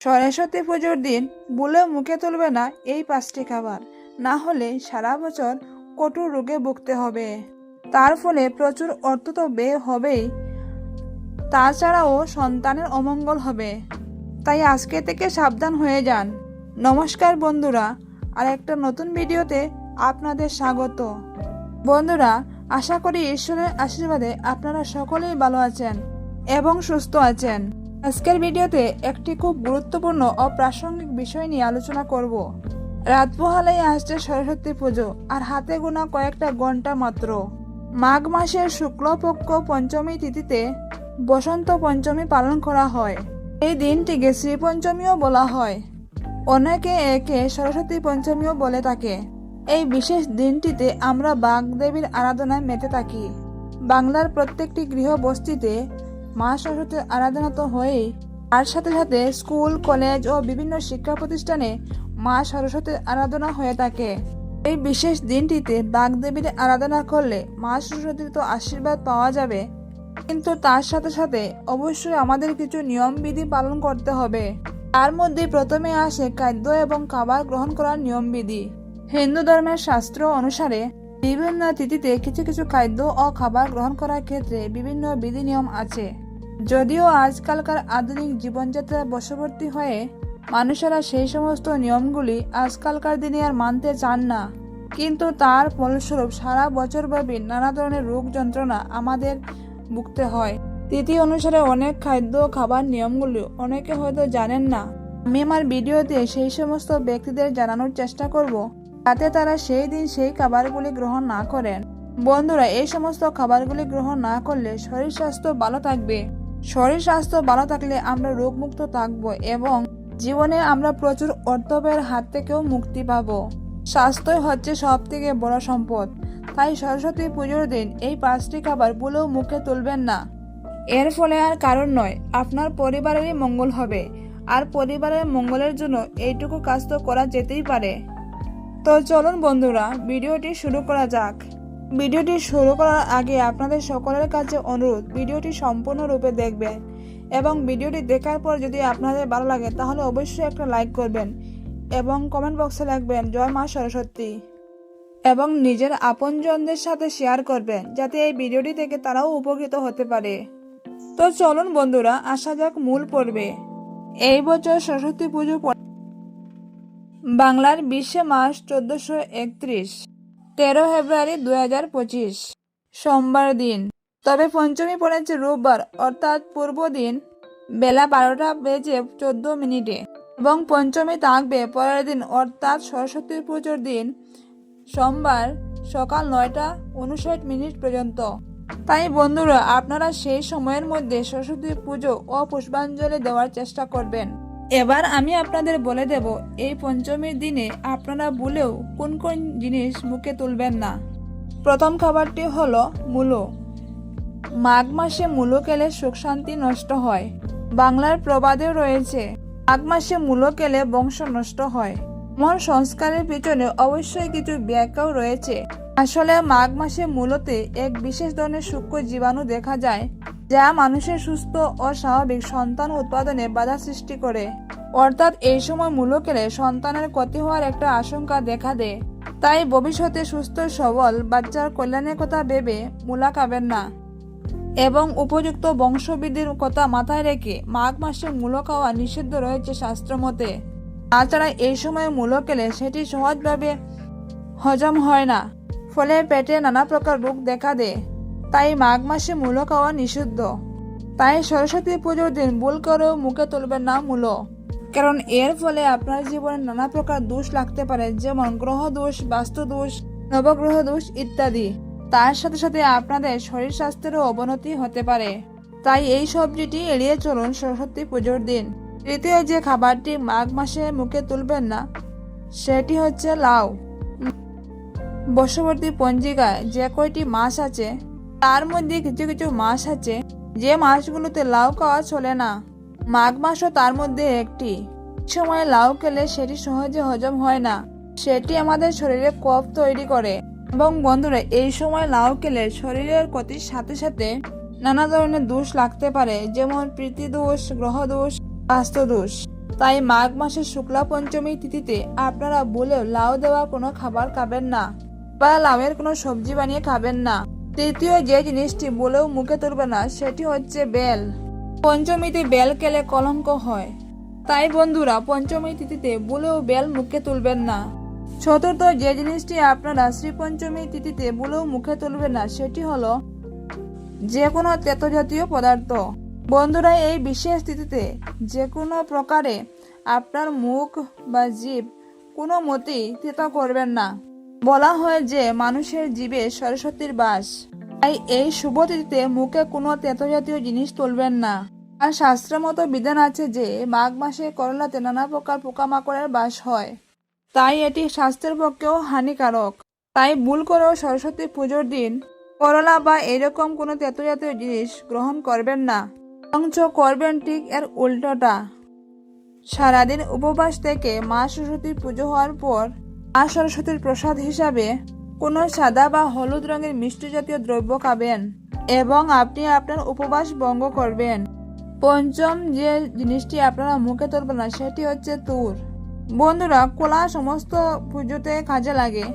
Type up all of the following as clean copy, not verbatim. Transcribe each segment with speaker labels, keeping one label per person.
Speaker 1: সরস্বতী পুজোর দিন ভুলেও মুখে তুলবে না এই 5টি খাবার, না হলে সারা বছর কঠোর রোগে ভুগতে হবে। তার ফলে প্রচুর অর্থ তো ব্যয় হবেই, তাছাড়াও সন্তানের অমঙ্গল হবে। তাই আজকে থেকে সাবধান হয়ে যান। নমস্কার বন্ধুরা, আর একটা নতুন ভিডিওতে আপনাদের স্বাগত। বন্ধুরা, আশা করি ঈশ্বরের আশীর্বাদে আপনারা সকলেই ভালো আছেন এবং সুস্থ আছেন। আজকের ভিডিওতে একটি খুব গুরুত্বপূর্ণ ও প্রাসঙ্গিক বিষয় নিয়ে আলোচনা করব। রাত পোহালেই আসছে সরস্বতী পুজো, আর হাতে গোনা কয়েকটা ঘন্টা মাত্র। মাঘ মাসের শুক্লপক্ষ পঞ্চমী তিথিতে বসন্ত পঞ্চমী পালন করা হয়। এই দিনটিকে শ্রী পঞ্চমীও বলা হয়। অনেকে একে সরস্বতী পঞ্চমীও বলে থাকে। এই বিশেষ দিনটিতে আমরা বাগদেবীর আরাধনায় মেতে থাকি। বাংলার প্রত্যেকটি গৃহবস্তিতে মা সরস্বতীর আরাধনা তো হয়েই, তার সাথে সাথে স্কুল, কলেজ ও বিভিন্ন শিক্ষা প্রতিষ্ঠানে মা সরস্বতীর আরাধনা হয়ে থাকে। এই বিশেষ দিনটিতে বাগদেবীর আরাধনা করলে মা সরস্বতীর তো আশীর্বাদ পাওয়া যাবে, কিন্তু তার সাথে সাথে অবশ্যই আমাদের কিছু নিয়মবিধি পালন করতে হবে। তার মধ্যে প্রথমে আসে খাদ্য এবং খাবার গ্রহণ করার নিয়মবিধি। হিন্দু ধর্মের শাস্ত্র অনুসারে বিভিন্ন তিথিতে কিছু কিছু খাদ্য ও খাবার গ্রহণ করার ক্ষেত্রে বিভিন্ন বিধি নিয়ম আছে। যদিও আজকালকার আধুনিক জীবনযাত্রায় বশবর্তী হয়ে মানুষেরা সেই সমস্ত নিয়মগুলি আজকালকার দিনে আর মানতে চান না, কিন্তু তার ফলস্বরূপ সারা বছরব্যাপী নানা ধরনের রোগ যন্ত্রণা আমাদের ভুগতে হয়। তিথি অনুসারে অনেক খাদ্য খাবার নিয়মগুলি অনেকে হয়তো জানেন না। আমি আমার ভিডিওতে সেই সমস্ত ব্যক্তিদের জানানোর চেষ্টা করব, যাতে তারা সেই দিন সেই খাবারগুলি গ্রহণ না করেন। বন্ধুরা, এই সমস্ত খাবারগুলি গ্রহণ না করলে শরীর স্বাস্থ্য ভালো থাকবে। শরীর স্বাস্থ্য ভালো থাকলে আমরা রোগমুক্ত থাকবো এবং জীবনে আমরা প্রচুর অর্থ ব্যয়ের হাত থেকেও মুক্তি পাবো। স্বাস্থ্যই হচ্ছে সব থেকে বড় সম্পদ। তাই সরস্বতী পুজোর দিন এই 5টি খাবার ভুলেও মুখে তুলবেন না। এর ফলে আর কারণ নয়, আপনার পরিবারেরই মঙ্গল হবে। আর পরিবারের মঙ্গলের জন্য এইটুকু কাজ তো করা যেতেই পারে। তো চলুন বন্ধুরা, ভিডিওটি শুরু করা যাক। ভিডিওটি শুরু করার আগে আপনাদের সকলের কাছে অনুরোধ, ভিডিওটি সম্পূর্ণরূপে দেখবেন এবং ভিডিওটি দেখার পর যদি আপনাদের ভালো লাগে তাহলে অবশ্যই একটা লাইক করবেন এবং কমেন্ট বক্সে লিখবেন জয় মা সরস্বতী এবং নিজের আপনজনদের সাথে শেয়ার করবেন, যাতে এই ভিডিওটি থেকে তারাও উপকৃত হতে পারে। তো চলুন বন্ধুরা, আসা যাক মূল পর্বে। এই বছর সরস্বতী পুজো বাংলার 20 মার্চ 1431, 13 ফেব্রুয়ারি 2025 সোমবার দিন। তবে পঞ্চমী পড়েছে রোববার, অর্থাৎ পূর্ব দিন বেলা 12টা বেজে 14 মিনিটে এবং পঞ্চমী থাকবে পরের দিন, অর্থাৎ সরস্বতী পুজোর দিন সোমবার সকাল 9টা 59 মিনিট পর্যন্ত। তাই বন্ধুরা, আপনারা সেই সময়ের মধ্যে সরস্বতী পুজো ও পুষ্পাঞ্জলি দেওয়ার চেষ্টা করবেন। এবার আমি আপনাদের বলে দেব এই পঞ্চমীর দিনে আপনারা ভুলেও কোন কোন জিনিস মুখে তুলবেন না। প্রথম খাবারটি হলো মূলো। মাঘ মাসে মূলো খেলে সুখ শান্তি নষ্ট হয়। বাংলার প্রবাদেও রয়েছে মাঘ মাসে মূলো খেলে বংশ নষ্ট হয়। মন সংস্কারের পিছনে অবশ্যই কিছু ব্যাখ্যাও রয়েছে। আসলে মাঘ মাসে মূলোতে এক বিশেষ ধরনের সূক্ষ্ম জীবাণু দেখা যায়, যা মানুষের সুস্থ ও স্বাভাবিক সন্তান উৎপাদনে বাধা সৃষ্টি করে। অর্থাৎ এই সময় মূলো খেলে সন্তানের ক্ষতি হওয়ার একটা আশঙ্কা দেখা দেয়। তাই ভবিষ্যতে সুস্থ সবল বাচ্চার কল্যাণের কথা ভেবে মূলা খাবেন না এবং উপযুক্ত বংশবৃদ্ধির কথা মাথায় রেখে মাঘ মাসে মূলো খাওয়া নিষিদ্ধ রয়েছে শাস্ত্রমতে। তাছাড়া এই সময় মূলো খেলে সেটি সহজভাবে হজম হয় না, ফলে পেটে নানা প্রকার রোগ দেখা দেয়। তাই মাঘ মাসে মূলো খাওয়া নিষিদ্ধ। তাই সরস্বতী পুজোর দিন ভুল করেও মুখে তুলবেন না মূলো, কারণ এর ফলে আপনার জীবনে নানা প্রকার দোষ লাগতে পারে, যেমন গ্রহ দোষ, বাস্তু দোষ, নবগ্রহ দোষ ইত্যাদি। তার সাথে সাথে আপনাদের শরীর স্বাস্থ্যেরও অবনতি হতে পারে। তাই এই সবজিটি এড়িয়ে চলুন সরস্বতী পুজোর দিন। তৃতীয় যে খাবারটি মাঘ মাসে মুখে তুলবেন না সেটি হচ্ছে লাউ। বর্ষবর্তী পঞ্জিকায় যে কয়টি মাস আছে তার মধ্যে কিছু কিছু মাস আছে যে মাসগুলোতে লাউ খাওয়া চলে না। মাঘ মাসও তার মধ্যে একটি। সময় লাউ খেলে সেটি সহজে হজম হয় না, সেটি আমাদের শরীরে কফ তৈরি করে। এবং বন্ধুরা, এই সময় লাউ খেলে শরীরের ক্ষতির সাথে সাথে নানা ধরনের দোষ লাগতে পারে, যেমন প্রীতি দোষ, গ্রহ দোষ, বাস্তু দোষ। তাই মাঘ মাসের শুক্লা পঞ্চমী তিথিতে আপনারা বলেও লাউ দেওয়া কোনো খাবার খাবেন না বা লাউয়ের কোনো সবজি বানিয়ে খাবেন না। তৃতীয় যে জিনিসটি বলেও মুখে তুলবে না সেটি হচ্ছে বেল। পঞ্চমীতে বেল খেলে কলঙ্ক হয়, তাই বন্ধুরা পঞ্চমী তিথিতে বলেও বেল মুখে তুলবেন না। চতুর্থ যে জিনিসটি আপনারা শ্রী পঞ্চমী তিথিতে বলেও মুখে তুলবেন না সেটি হলো যে কোনো তেতো জাতীয় পদার্থ। বন্ধুরা এই বিশেষ তিথিতে যে কোনো প্রকারে আপনার মুখ বা জিভ কোনো মতেই তেতো করবেন না। বলা হয় যে মানুষের জিভে সরস্বতীর বাস, তাই এই শুভ তিথিতে মুখে কোনো তেতো জাতীয় জিনিস তুলবেন না। আর শাস্ত্র মতো বিধান আছে যে মাঘ মাসে করলাতে নানা প্রকার পোকামাকড়ের বাস হয়, তাই এটি স্বাস্থ্যের পক্ষেও হানিকারক। তাই ভুল করেও সরস্বতী পুজোর দিন করলা বা এরকম কোনো তেতো জাতীয় জিনিস গ্রহণ করবেন না, বরঞ্চ করবেন ঠিক এর উল্টোটা। সারাদিন উপবাস থেকে মা সরস্বতীর পুজো হওয়ার পর মা সরস্বতীর প্রসাদ হিসাবে কোনো সাদা বা হলুদ রঙের মিষ্টি জাতীয় দ্রব্য খাবেন এবং আপনি আপনার উপবাস ভঙ্গ করবেন। পঞ্চম যে জিনিসটি আপনারা মুখে তুলবেন না সেটি হচ্ছে তুর। বন্ধুরা কলা সমস্ত পুজোতে কাজে লাগে,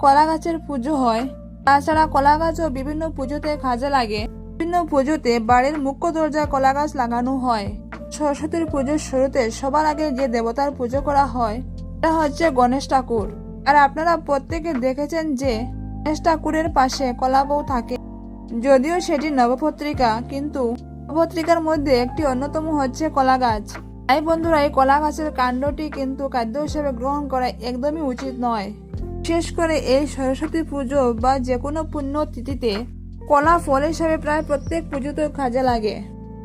Speaker 1: কলা গাছের পুজো হয়, তাছাড়া কলা গাছও বিভিন্ন পুজোতে কাজে লাগে। বিভিন্ন পুজোতে বাড়ির মুখ্য দরজায় কলা গাছ লাগানো হয়। সরস্বতীর পুজোর শুরুতে সবার আগে যে দেবতার পুজো করা হয় এটা হচ্ছে গণেশ ঠাকুর। আর আপনারা প্রত্যেকে দেখেছেন যে গণেশ ঠাকুরের পাশে কলা বউ থাকে, যদিও সেটি নবপত্রিকা, কিন্তু নবপত্রিকার মধ্যে একটি অন্যতম হচ্ছে কলা গাছ। তাই বন্ধুরা এই কলা গাছের কাণ্ডটি কিন্তু খাদ্য হিসেবে গ্রহণ করা একদমই উচিত নয়। বিশেষ করে এই সরস্বতী পুজো বা যে কোনো পুণ্য তিথিতে কলা ফল হিসেবে প্রায় প্রত্যেক পুজোতে কাজে লাগে।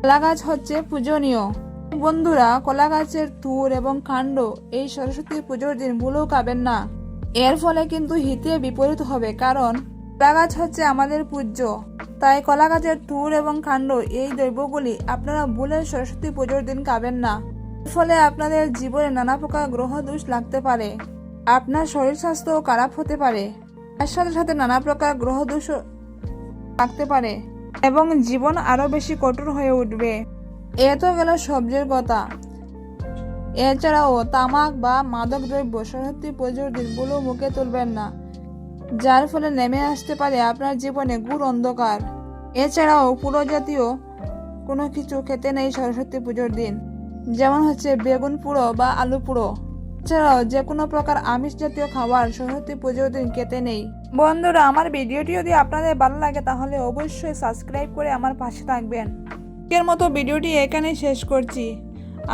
Speaker 1: কলা গাছ হচ্ছে পূজনীয়। বন্ধুরা কলা গাছের তুর এবং কাণ্ড এই সরস্বতী পুজোর দিন ভুলেও খাবেন না। এর ফলে কিন্তু হিতে বিপরীত হবে, কারণ কলা গাছ হচ্ছে আমাদের পূজ্য। তাই কলা গাছের তুর এবং কাণ্ড এই দ্রব্যগুলি আপনারা ভুলে সরস্বতী পুজোর দিন খাবেন না। এর ফলে আপনাদের জীবনে নানা প্রকার গ্রহ দোষ লাগতে পারে, আপনার শরীর স্বাস্থ্য খারাপ হতে পারে, এর সাথে সাথে নানা প্রকার গ্রহ দোষ থাকতে পারে এবং জীবন আরো বেশি কঠোর হয়ে উঠবে। এ তো গেল সবজির কথা। এছাড়াও তামাক বা মাদক দ্রব্য সরস্বতী পুজোর দিন বলেও মুখে তুলবেন না, যার ফলে নেমে আসতে পারে আপনার জীবনে ঘোর অন্ধকার। এছাড়াও পুরো জাতীয় কোনো কিছু খেতে নেই সরস্বতী পুজোর দিন, যেমন হচ্ছে বেগুন পুড়ো বা আলু পুড়ো। এছাড়াও যে কোনো প্রকার আমিষ জাতীয় খাবার সরস্বতী পুজোর দিন খেতে নেই। বন্ধুরা আমার ভিডিওটি যদি আপনাদের ভালো লাগে তাহলে অবশ্যই সাবস্ক্রাইব করে আমার পাশে থাকবেন। এর মতো ভিডিওটি এখানেই শেষ করছি।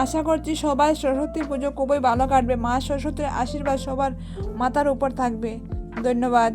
Speaker 1: আশা করছি সবাই সরস্বতী পুজো খুবই ভালো কাটবে। মা সরস্বতীর আশীর্বাদ সবার মাথার উপর থাকবে। ধন্যবাদ।